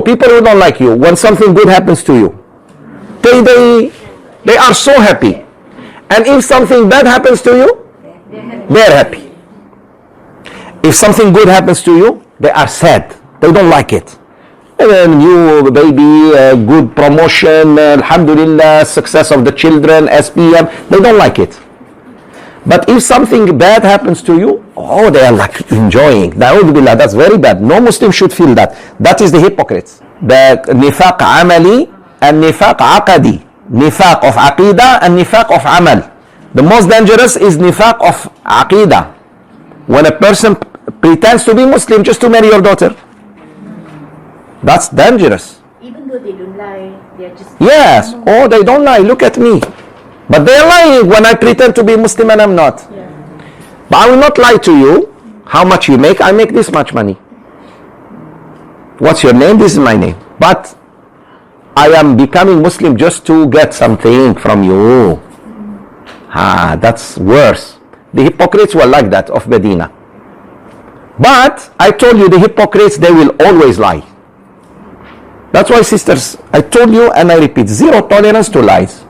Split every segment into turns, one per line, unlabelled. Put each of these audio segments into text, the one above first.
people who don't like you, when something good happens to you, they are so happy. And if something bad happens to you, they're happy. If something good happens to you, they are sad. They don't like it. And then new baby, good promotion, alhamdulillah, success of the children, SPM, they don't like it. But if something bad happens to you, oh, they are like enjoying. That's very bad. No Muslim should feel that. That is the hypocrites. The nifaq amali and nifaq aqadi. Nifaq of aqidah and nifaq of amal. The most dangerous is nifaq of aqidah. When a person pretends to be Muslim just to marry your daughter. That's dangerous.
Even though they don't lie, they're just...
Yes. Oh, they don't lie. Look at me. But they're lying when I pretend to be Muslim and I'm not.
Yeah.
But I will not lie to you. How much you make? I make this much money. What's your name? This is my name. But I am becoming Muslim just to get something from you. That's worse. The hypocrites were like that of Medina. But I told you, the hypocrites, they will always lie. That's why, sisters, I told you and I repeat, zero tolerance to lies.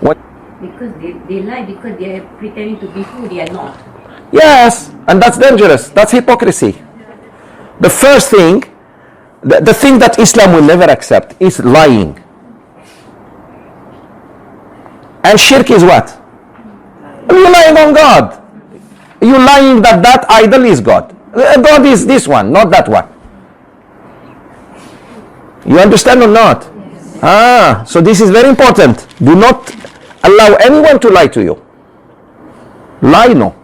What?
Because they lie because they are pretending to be who they are not.
Yes, and that's dangerous. That's hypocrisy. The first thing, the thing that Islam will never accept is lying. And shirk is what? You're lying on God. You're lying that idol is God. God is this one, not that one. You understand or not? Yes. So this is very important. Do not allow anyone to lie to you. Lie, no.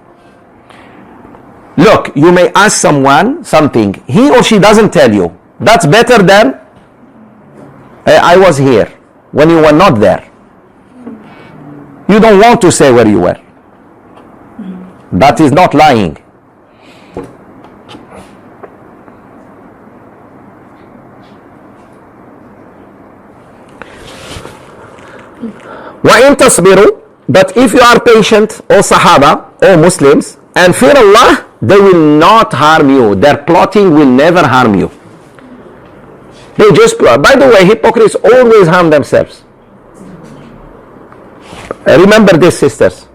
Look, you may ask someone something. He or she doesn't tell you. That's better than I was here when you were not there. You don't want to say where you were. That is not lying. وَإِن تَصْبِرُوا, but if you are patient, O Sahaba, O Muslims, and fear Allah, they will not harm you. Their plotting will never harm you. They just plot. By the way, hypocrites always harm themselves. Remember this, sisters.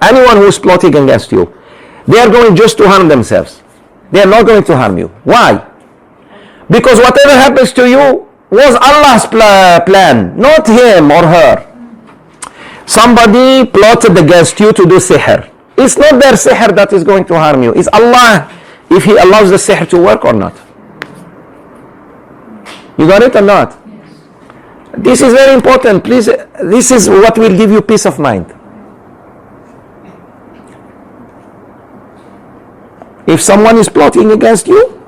Anyone who is plotting against you, they are going just to harm themselves. They are not going to harm you. Why? Because whatever happens to you was Allah's plan, not him or her. Somebody plotted against you to do sihr. It's not their sihr that is going to harm you. It's Allah, if He allows the sihr to work or not. You got it or not? This is very important. Please, this is what will give you peace of mind. If someone is plotting against you,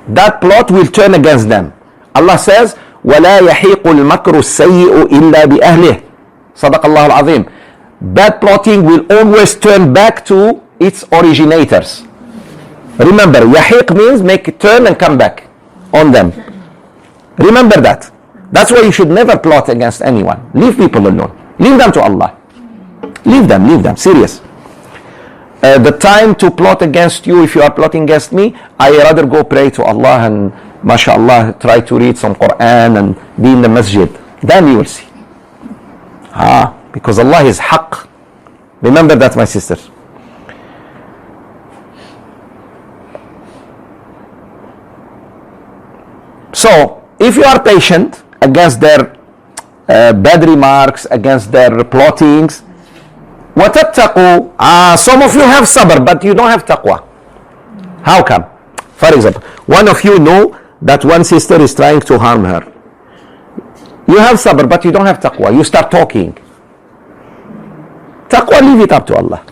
that plot will turn against them. Allah says, وَلَا يَحِيقُ الْمَكْرُ السَّيِّئُ إِلَّا بِأَهْلِهِ. Sadaq Allah al-Azim. Bad plotting will always turn back to its originators. Remember, yahiq means make it turn and come back on them. Remember that. That's why you should never plot against anyone. Leave people alone. Leave them to Allah. Leave them, serious. The time to plot against you, if you are plotting against me, I rather go pray to Allah and mashallah try to read some Quran and be in the masjid. Then you will see. Because Allah is haqq. Remember that, my sisters. So, if you are patient against their bad remarks, against their plottings, وَتَتَّقُوا, some of you have sabr, but you don't have taqwa. How come? For example, one of you know that one sister is trying to harm her. You have sabr, but you don't have taqwa. You start talking. Taqwa, leave it up to Allah.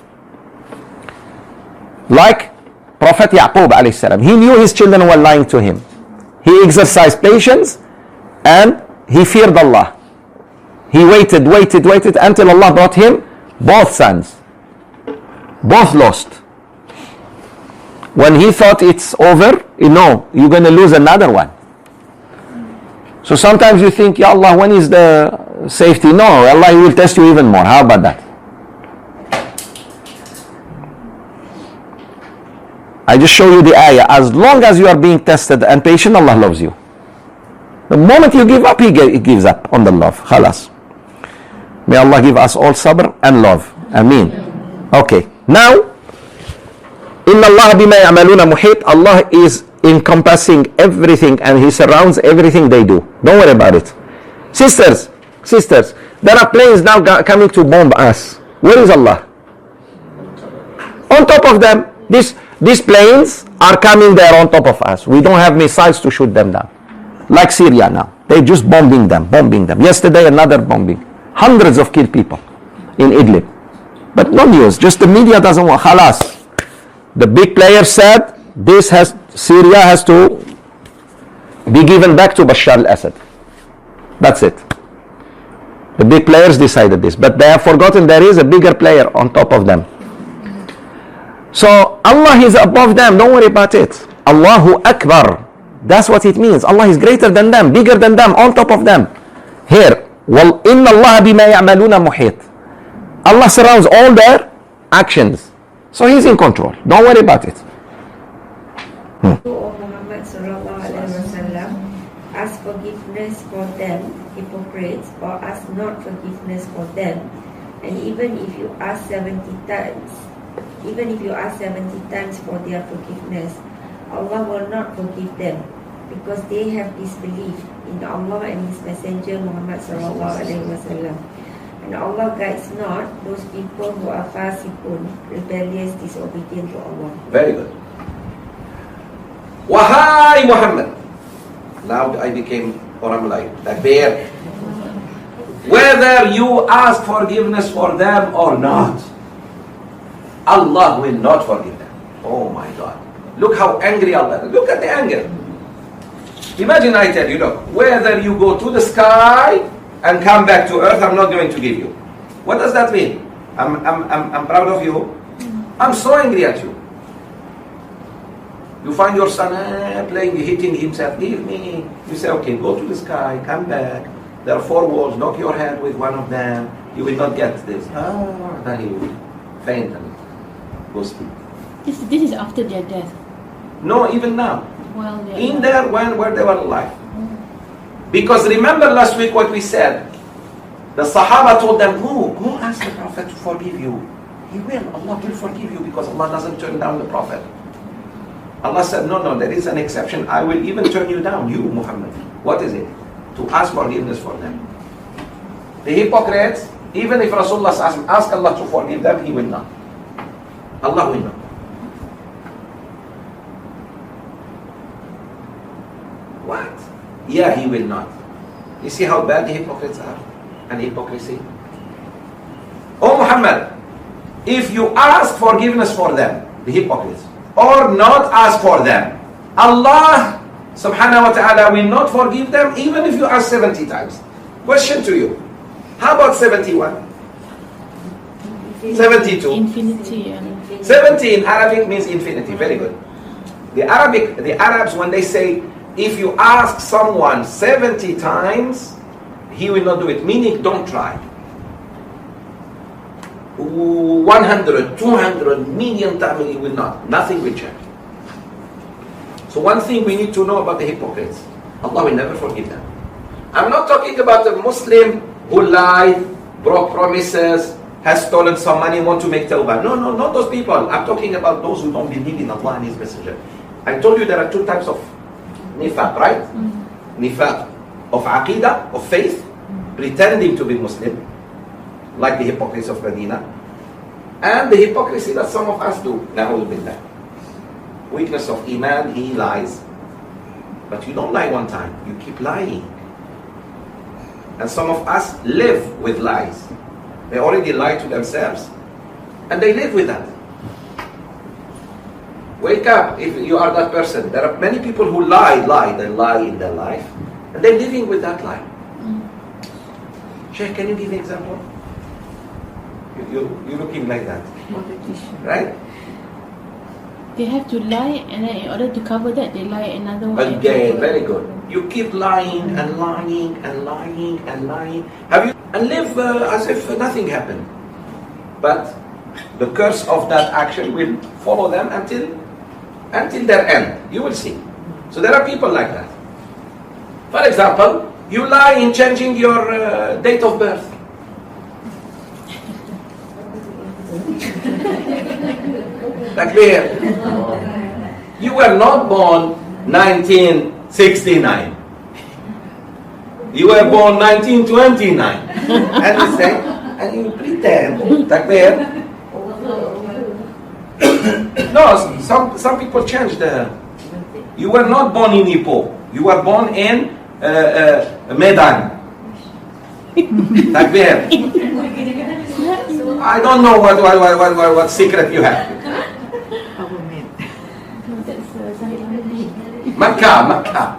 Like Prophet Yaqub alayhi salam. He knew his children were lying to him. He exercised patience and he feared Allah. He waited until Allah brought him both sons. Both lost. When he thought it's over, no, you're going to lose another one. So sometimes you think, Ya Allah, when is the safety? No, Allah will test you even more. How about that? I just show you the ayah. As long as you are being tested and patient, Allah loves you. The moment you give up, He gives up on the love. Khalas. May Allah give us all sabr and love. Ameen. Okay. Now, Inna Allah bima ya'maluna muhit. Allah is encompassing everything and He surrounds everything they do. Don't worry about it. Sisters, there are planes now coming to bomb us. Where is Allah? On top of them. These planes are coming there on top of us. We don't have missiles to shoot them down. Like Syria now. They're just bombing them. Yesterday another bombing. Hundreds of killed people in Idlib. But no news. Just the media doesn't want. Khalas. The big players said Syria has to be given back to Bashar al-Assad. That's it. The big players decided this. But they have forgotten there is a bigger player on top of them. So Allah is above them. Don't worry about it. Allahu Akbar. That's what it means. Allah is greater than them, bigger than them, on top of them. Here, وَإِنَّ اللَّهَ بِمَا يَعْمَلُونَ مُحِيطٌ. Allah surrounds all their actions. So He's in control. Don't worry about it.
Muhammad sallallahu alaihi wasallam, ask forgiveness for them, hypocrites, or ask not forgiveness for them. And even if you ask 70 times for their forgiveness, Allah will not forgive them, because they have disbelieved in Allah and His Messenger Muhammad sallallahu alaihi wasallam. And Allah guides not those people who are fasiqun, rebellious, disobedient to Allah.
Very good. Wahai Muhammad. Now I became, or I'm like a bear. Whether you ask forgiveness for them or not, Allah will not forgive them. Oh my God. Look how angry Allah is. Look at the anger. Imagine I tell you, look, whether you go to the sky and come back to earth, I'm not going to give you. What does that mean? I'm proud of you. I'm so angry at you. You find your son playing, hitting himself, give me. You say, okay, go to the sky, come back. There are 4 walls, knock your head with one of them. You will not get this. Then he will faint and go sleep.
This is after their death.
No, even now.
Well,
In there where they were alive. Because remember last week what we said. The Sahaba told them, go ask the Prophet to forgive you. He will. Allah will forgive you because Allah doesn't turn down the Prophet. Allah said, no, there is an exception. I will even turn you down, you Muhammad. What is it? To ask forgiveness for them. The hypocrites, even if Rasulullah ask Allah to forgive them, He will not. Allah will not. What? Yeah, He will not. You see how bad the hypocrites are? And hypocrisy? Oh Muhammad, if you ask forgiveness for them, the hypocrites, or not ask for them, Allah subhanahu wa ta'ala will not forgive them even if you ask 70 times. Question to you. How about 71? 72?
Infinity.
70 in Arabic means infinity. Very good. The Arabs, when they say, if you ask someone 70 times, he will not do it. Meaning, don't try. 100, 200 million times he will not. Nothing will change. So one thing we need to know about the hypocrites, Allah will never forgive them. I'm not talking about a Muslim who lied, broke promises, has stolen some money, want to make tawbah. No, not those people. I'm talking about those who don't believe in Allah and His Messenger. I told you there are 2 types of nifaq, right? Nifaq of aqidah, of faith, pretending to be Muslim, like the hypocrites of Medina, and the hypocrisy that some of us do. Na'udhu billah. Weakness of iman, he lies. But you don't lie one time, you keep lying. And some of us live with lies. They already lie to themselves, and they live with that. Wake up if you are that person. There are many people who lie in their life, and they're living with that lie. Sheikh, can you give an example? You're looking like that, right?
They have to lie, and then in order to cover that, they lie another way.
Again, very good. You keep lying and lying and lying and lying. And live as if nothing happened. But the curse of that action will follow them until until their end. You will see. So there are people like that. For example, you lie in changing your date of birth. Takbir. You were not born 1969. You were born 1929. And you say, and you pretend. Takbir. No, some people change the. You were not born in Ipoh. You were born in Medan. Takbir. I don't know what secret you have. Makkah.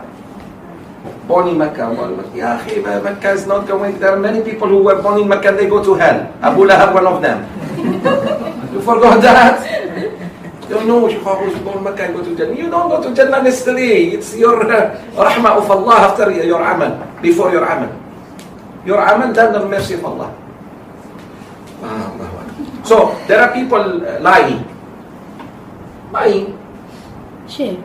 Born in Makkah. Ya akhi, Makkah is not going. There are many people who were born in Makkah, they go to hell. Abu Lahab, one of them. You forgot that? You know, if I was born in Makkah, I go to Jannah. You don't go to Jannah necessarily. It's your rahmah of Allah after your amal, before your amal. Your amal, then the mercy of Allah. So, there are people lying.
Sure.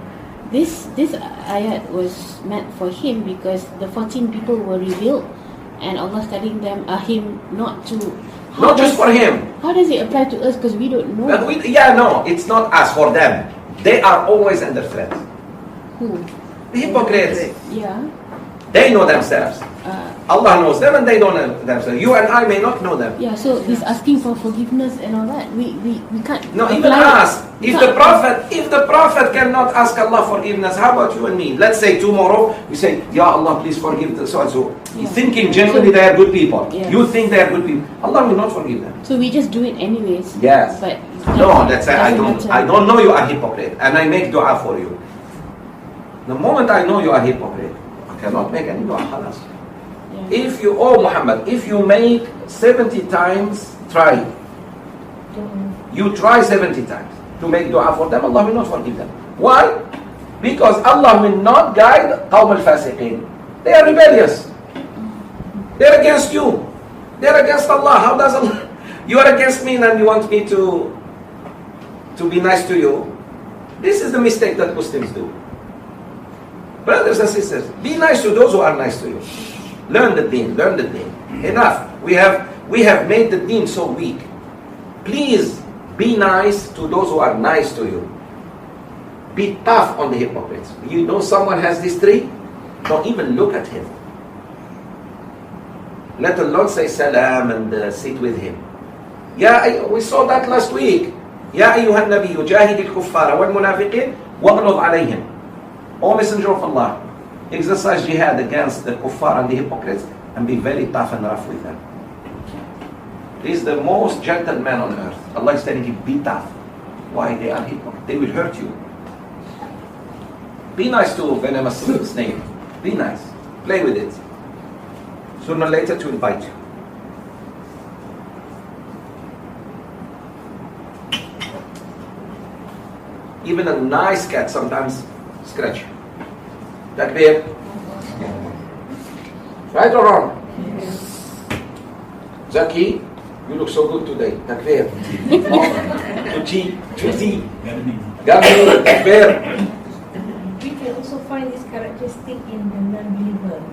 This ayat was meant for him because the 14 people were revealed and Allah's telling them him not to.
Not just for him.
How does it apply to us? Because we don't know.
No, it's not us, for them. They are always under threat.
Who?
The hypocrites.
Yeah.
They know themselves. Allah knows them and they don't know themselves. You and I may not know them.
Yeah, so he's asking for forgiveness and all that. We can't.
No, even us. If the Prophet cannot ask Allah forgiveness, how about you and me? Let's say tomorrow we say, Ya Allah, please forgive the so and so.
Yeah.
Thinking genuinely they are good people.
Yes.
You think they are good people. Allah will not forgive them.
So we just do it anyways.
Yes.
But
No, let's say I
doesn't
don't know you are hypocrite and I make dua for you. The moment I know you are hypocrite, I cannot make any dua. Khalas.
Yeah.
If you, Muhammad, if you make 70 times, try. You try 70 times to make dua for them, Allah will not forgive them. Why? Because Allah will not guide Qawm al-Fasiqeen. They are rebellious. They are against you. They are against Allah. How does Allah? You are against me and you want me to be nice to you. This is the mistake that Muslims do. Brothers and sisters, be nice to those who are nice to you. Learn the deen, learn the deen. Enough. We have made the deen so weak. Please be nice to those who are nice to you. Be tough on the hypocrites. You know someone has this trait? Don't even look at him. Let alone say salam and sit with him. Yeah, we saw that last week. يا أيها النبي جاهد الكفار والمنافقين واغلظ عليهم. O Messenger of Allah, exercise jihad against the kuffar and the hypocrites and be very tough and rough with them. He is the most gentle man on earth. Allah is telling him, be tough. Why? They are hypocrites. They will hurt you. Be nice to venomous snake. Be nice. Play with it. Sooner or later it will bite you. Even a nice cat sometimes scratch you. Takbir. Right or wrong? Zaki, you look so good today. Takbir. Chuchi, Gabi, takbir.
We can also find this characteristic in the non-believer.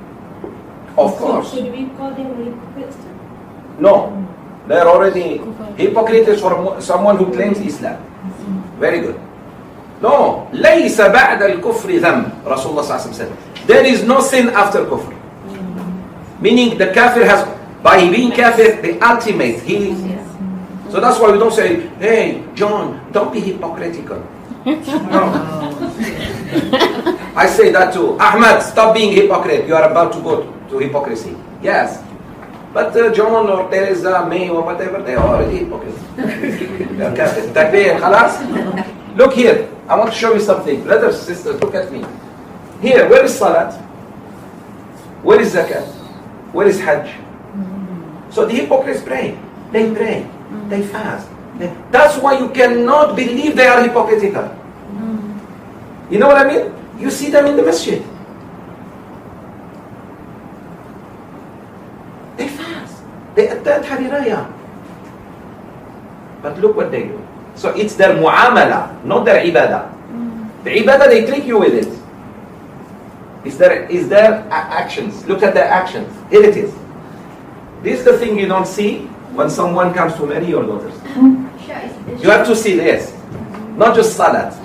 Of course.
So do we call them hypocrites?
No. They are already hypocrites for someone who claims Islam. Very good. No. ليس بعد الكفر ذنب. Rasulullah said. There is no sin after kufr. Meaning the kafir has, by being kafir, the ultimate. So that's why we don't say, hey, John, don't be hypocritical. No. I say that too. Ahmad, stop being hypocrite. You are about to go to hypocrisy. Yes. But John or Teresa, May or whatever, they are already hypocrites. They are kafir. Takbir, khalas? Look here. I want to show you something. Brothers, sisters, look at me. Here, where is Salat? Where is Zakat? Where is Hajj? So the hypocrites pray. They pray. They fast. That's why you cannot believe they are hypocritical. You know what I mean? You see them in the masjid. They fast. They attend Hariraya. But look what they do. So it's their muamala, not their ibadah. The ibadah, they trick you with it. Is there actions? Look at their actions. Here it is. This is the thing you don't see when someone comes to marry your daughters. You have to see this, not just salat.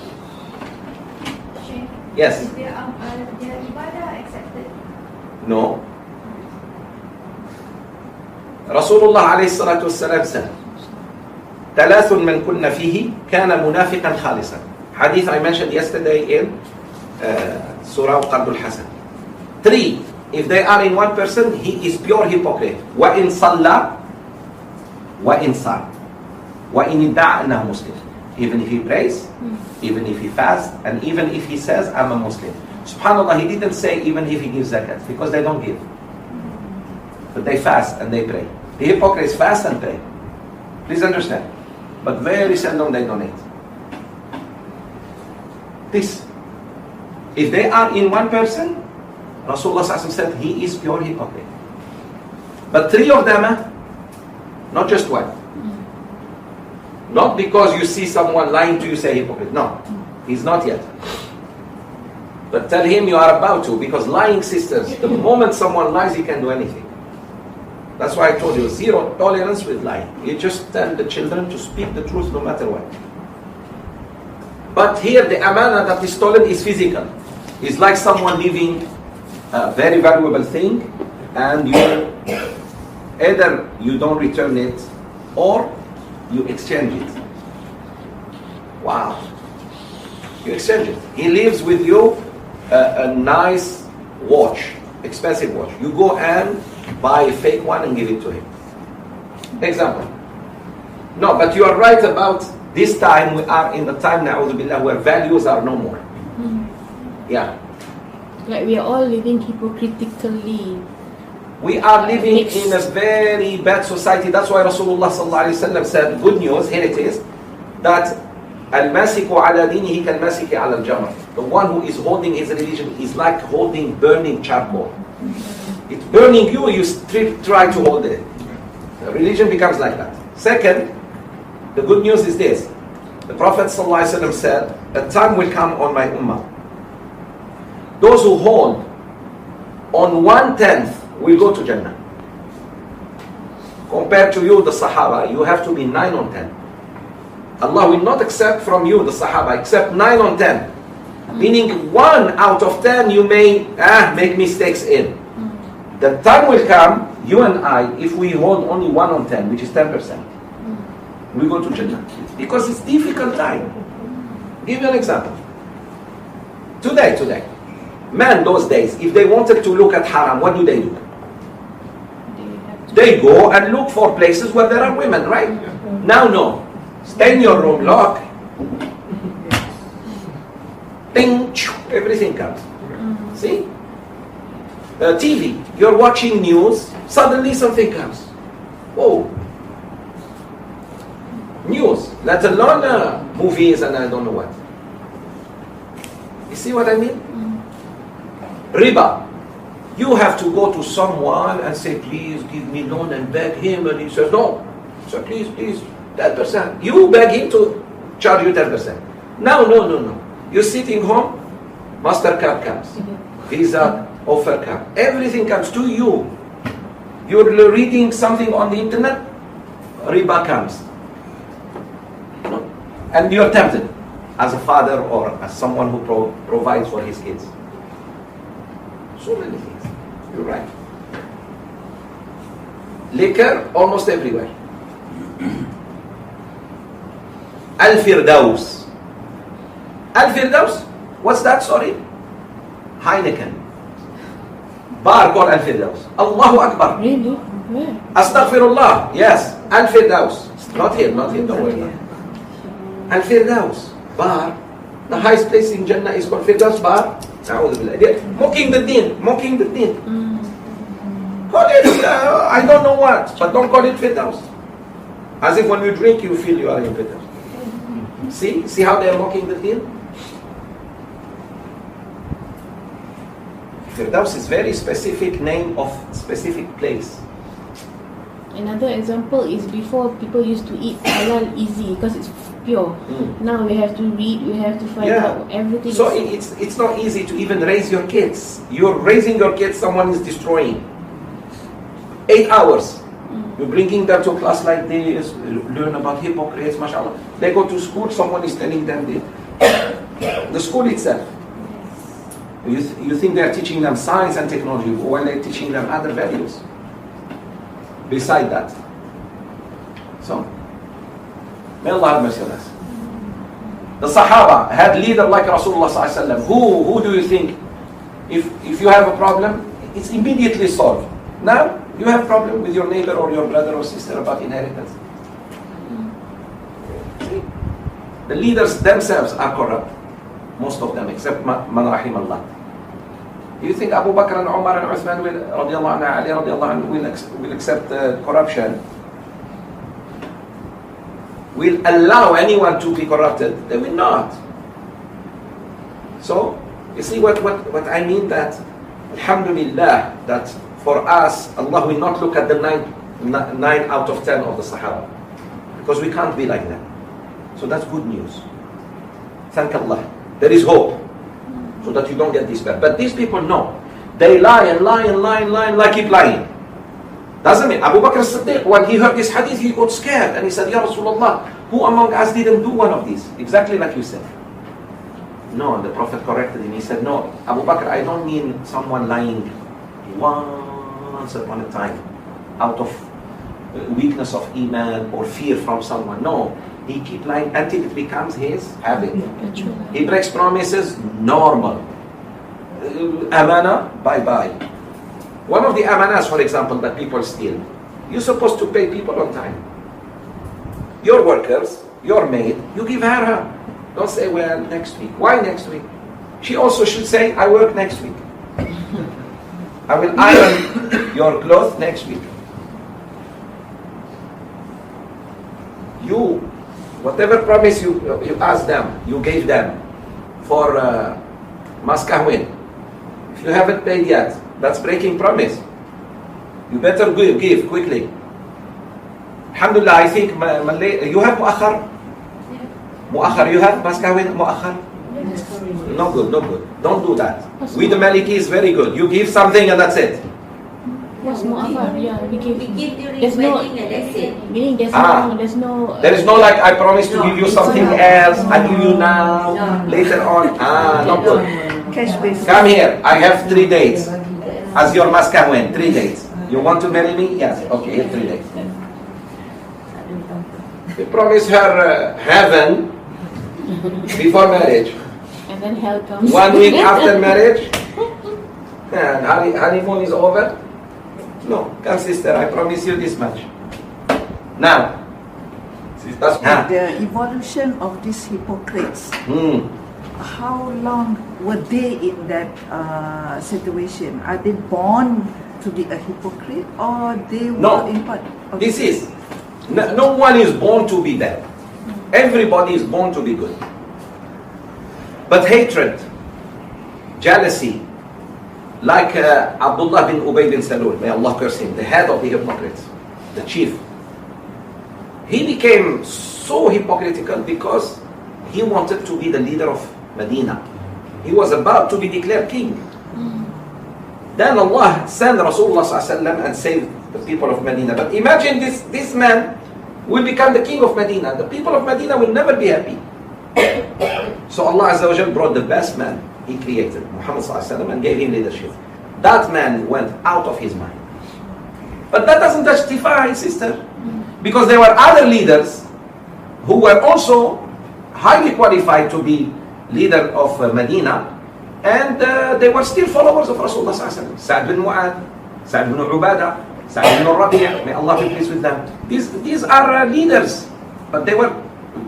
Yes.
Is their ibadah accepted?
No. Rasulullah alayhi salatu wasalam said, ثلاث من كن فيه كان منافقا خالصا. Hadith I mentioned yesterday in Surah Qadul Hasan. 3, if they are in one person, he is pure hypocrite. وَإِن صَلَّى وَإِن صَامَ وَإِن ادَّعَى أَنَّهُ Muslim. Even if he prays, even if he fasts, and even if he says, I'm a Muslim. SubhanAllah, he didn't say even if he gives zakat, because they don't give. But they fast and they pray. The hypocrites fast and pray. Please understand. But very seldom they donate. This. If they are in one person, Rasulullah said he is pure hypocrite. But 3 of them, not just one. Not because you see someone lying to you say hypocrite. No, he's not yet. But tell him you are about to, because lying sisters, the moment someone lies, he can do anything. That's why I told you, 0 tolerance with lying. You just tell the children to speak the truth no matter what. But here the amana that is stolen is physical. It's like someone leaving a very valuable thing, and either you don't return it or you exchange it. Wow. You exchange it. He leaves with you a nice watch, expensive watch. You go and buy a fake one and give it to him. Example. No, but you are right about this time. We are in the time, na'udhu billah, where values are no more. Yeah.
Like we are all living hypocritically.
We are living in a very bad society. That's why Rasulullah sallallahu alaihi wasallam said, good news, here it is, that al-masiku ala dinihi kal-masiki ala al-jamr. The one who is holding his religion is like holding burning charcoal. It's burning you, you try to hold it. The religion becomes like that. Second, the good news is this. The Prophet ﷺ said, a time will come on my ummah. Those who hold on 1/10 will go to Jannah. Compared to you, the Sahaba, you have to be 9 on 10. Allah will not accept from you, the Sahaba, except 9 on 10. Meaning 1 out of 10 you may make mistakes in. The time will come, you and I, if we hold only 1 on 10, which is 10%, we go to Jannah. Because it's difficult time. Give you an example. Today, men those days, if they wanted to look at haram, what do? They go and look for places where there are women, right? Now no. Stay in your room, lock. Ding, everything comes. See? TV, you're watching news, suddenly something comes. Whoa. News, let alone movies and I don't know what. You see what I mean? Riba. You have to go to someone and say, please give me loan, and beg him, and he says, no. So please, 10%. You beg him to charge you 10%. No. You're sitting home, MasterCard comes, Visa offer comes, everything comes to you. You're reading something on the internet, riba comes. And you're tempted as a father or as someone who provides for his kids. So many things. You're right. Liquor almost everywhere. Al-Firdaus. Al-Firdaus? What's that? Sorry? Heineken. Bar called Al-Firdaus. Allahu Akbar.
Really? Where?
Astaghfirullah. Yes. Al-Firdaus. Not here, don't worry about it. Al-Firdaus. Bar. The highest place in Jannah is called Firdaus Bar. Mocking the deen. Call it, I don't know what, but don't call it Firdaus. As if when you drink, you feel you are in Firdaus. See how they are mocking the deen? Firdaus is very specific name of specific place.
Another example is before people used to eat halal easy because it's pure. Now we have to read, we have to find out everything.
So it's not easy to even raise your kids. You're raising your kids, someone is destroying. 8 hours. You're bringing them to a class like this, learn about hypocrites, mashallah. They go to school, someone is telling them this. The school itself. You think they're teaching them science and technology while they're teaching them other values. Beside that. So, may Allah have mercy on us. The Sahaba had leader like Rasulullah sallallahu alaihi wasallam. Who do you think, if you have a problem, it's immediately solved. Now, you have problem with your neighbor or your brother or sister about inheritance. See? The leaders themselves are corrupt. Most of them, except man rahim Allah. Do you think Abu Bakr and Umar and Uthman will accept corruption? Will allow anyone to be corrupted? They will not. So, you see what I mean, that alhamdulillah, that for us, Allah will not look at the 9 out of 10 of the Sahaba. Because we can't be like them. So that's good news. Thank Allah. There is hope. So that you don't get despair. But these people, no. They lie and lie and lie and lie and lie, keep lying. Doesn't mean Abu Bakr as-Siddiq, when he heard this hadith, he got scared. And he said, Ya Rasulullah, who among us didn't do one of these? Exactly like you said. No, the Prophet corrected him. He said, no, Abu Bakr, I don't mean someone lying once upon a time out of weakness of iman or fear from someone. No, he keep lying until it becomes his habit. He breaks promises, normal. Amana, bye-bye. One of the amanas, for example, that people steal, you're supposed to pay people on time. Your workers, your maid, you give her. Don't say, well, next week. Why next week? She also should say, I work next week. I will iron your clothes next week. You, whatever promise you asked them, you gave them for Maskahwin. If you haven't paid yet, that's breaking promise. You better give quickly. Alhamdulillah, I think you have mu'akhar? Mu'akhar, you have Maskahwin mu'akhar? No good, no good. Don't do that. We the Maliki is very good. You give something and that's it.
What's mu'akhar? Yeah, we give
during
there's no,
wedding and that's it.
meaning there's no
There is no like, I promise to give you something else, I give you now, later on. Not good. Come here, I have 3 dates as your Maskahwin, 3 dates. You want to marry me? Yes. Okay, here 3 days. You promise her heaven before marriage.
and then hell comes.
1 week after marriage, and honeymoon is over. No, come sister, I promise you this much. Now,
the evolution of these hypocrites, how long were they in that situation? Are they born to be a hypocrite, or they were in part of
this is no one is born to be bad. Everybody is born to be good. But hatred, jealousy, like Abdullah bin Ubay bin Salul, may Allah curse him, the head of the hypocrites, the chief. He became so hypocritical because he wanted to be the leader of Medina. He was about to be declared king. Then Allah sent Rasulullah ﷺ and saved the people of Medina. But imagine this man will become the king of Medina. The people of Medina will never be happy. So Allah Azza wa Jal brought the best man He created, Muhammad ﷺ, and gave him leadership. That man went out of his mind. But that doesn't justify, sister, because there were other leaders who were also highly qualified to be leader of Medina, and they were still followers of Rasulullah ﷺ. Sa'd bin Mu'adh, Sa'd bin Ubadah, Sa'd bin Rabi', may Allah be pleased with them. These are leaders, but they were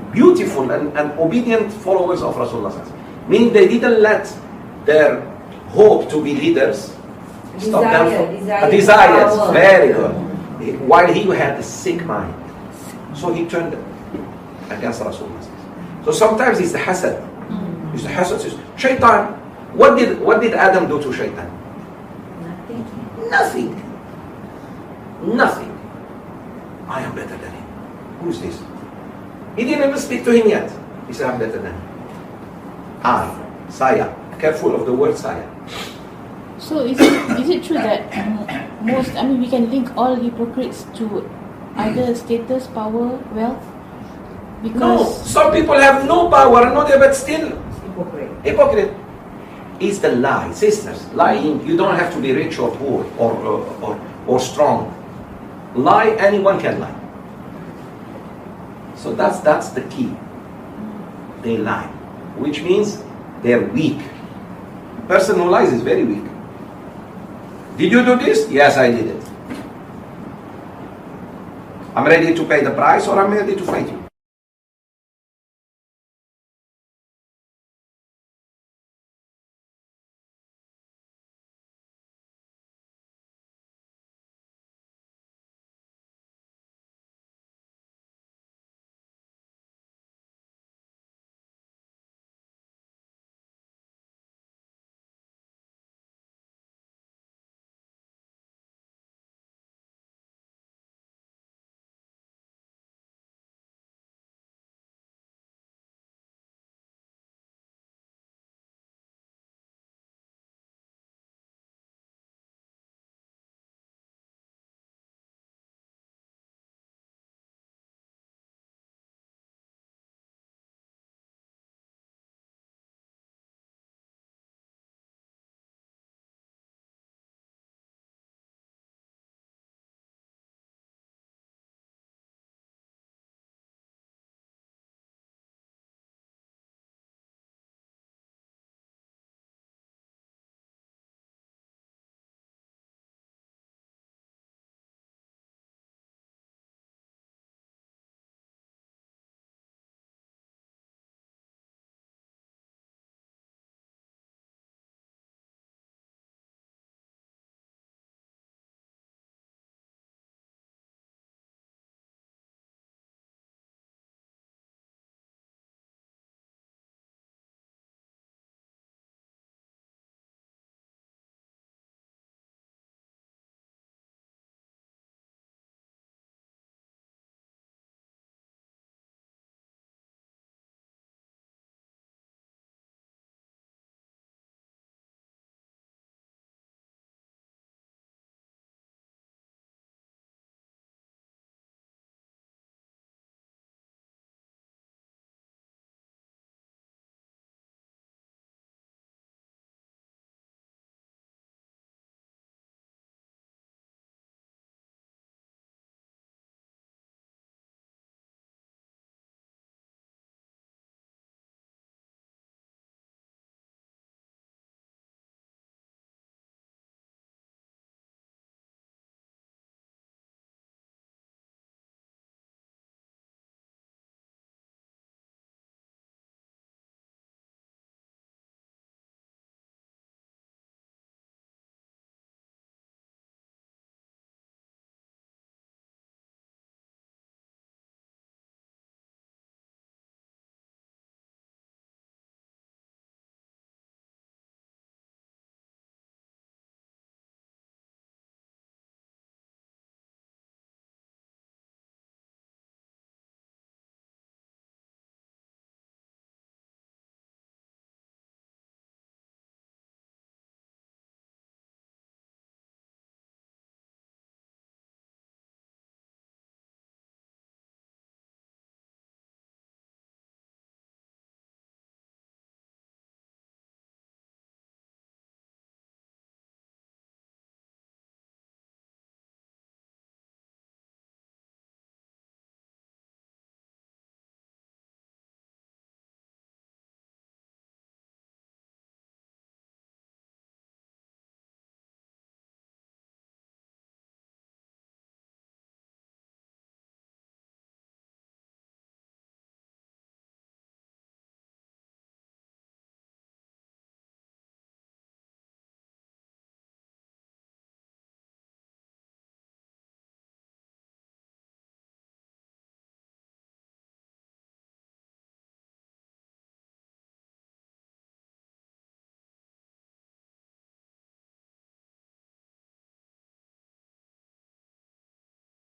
beautiful and obedient followers of Rasulullah ﷺ. Meaning they didn't let their hope to be leaders stop them from desires. Very good. While he had a sick mind, so he turned against Rasulullah. So sometimes it's the hasad. It's the hasad. It's shaitan. What did Adam do to shaitan? Nothing. Nothing. I am better than him. Who is this? He didn't even speak to him yet. He said, I'm better than him. Saya. Careful of the word saya.
So is it true that most, I mean, we can link all hypocrites to either status, power, wealth?
No,
Because
some people have no power, but still
Hypocrite.
hypocrite. Is the lie, sisters. Lying, you don't have to be rich or poor or strong. Lie, anyone can lie. So that's the key. They lie, which means they're weak. Person who lies is very weak. Did you do this? Yes, I did it. I'm ready to pay the price, or I'm ready to fight you.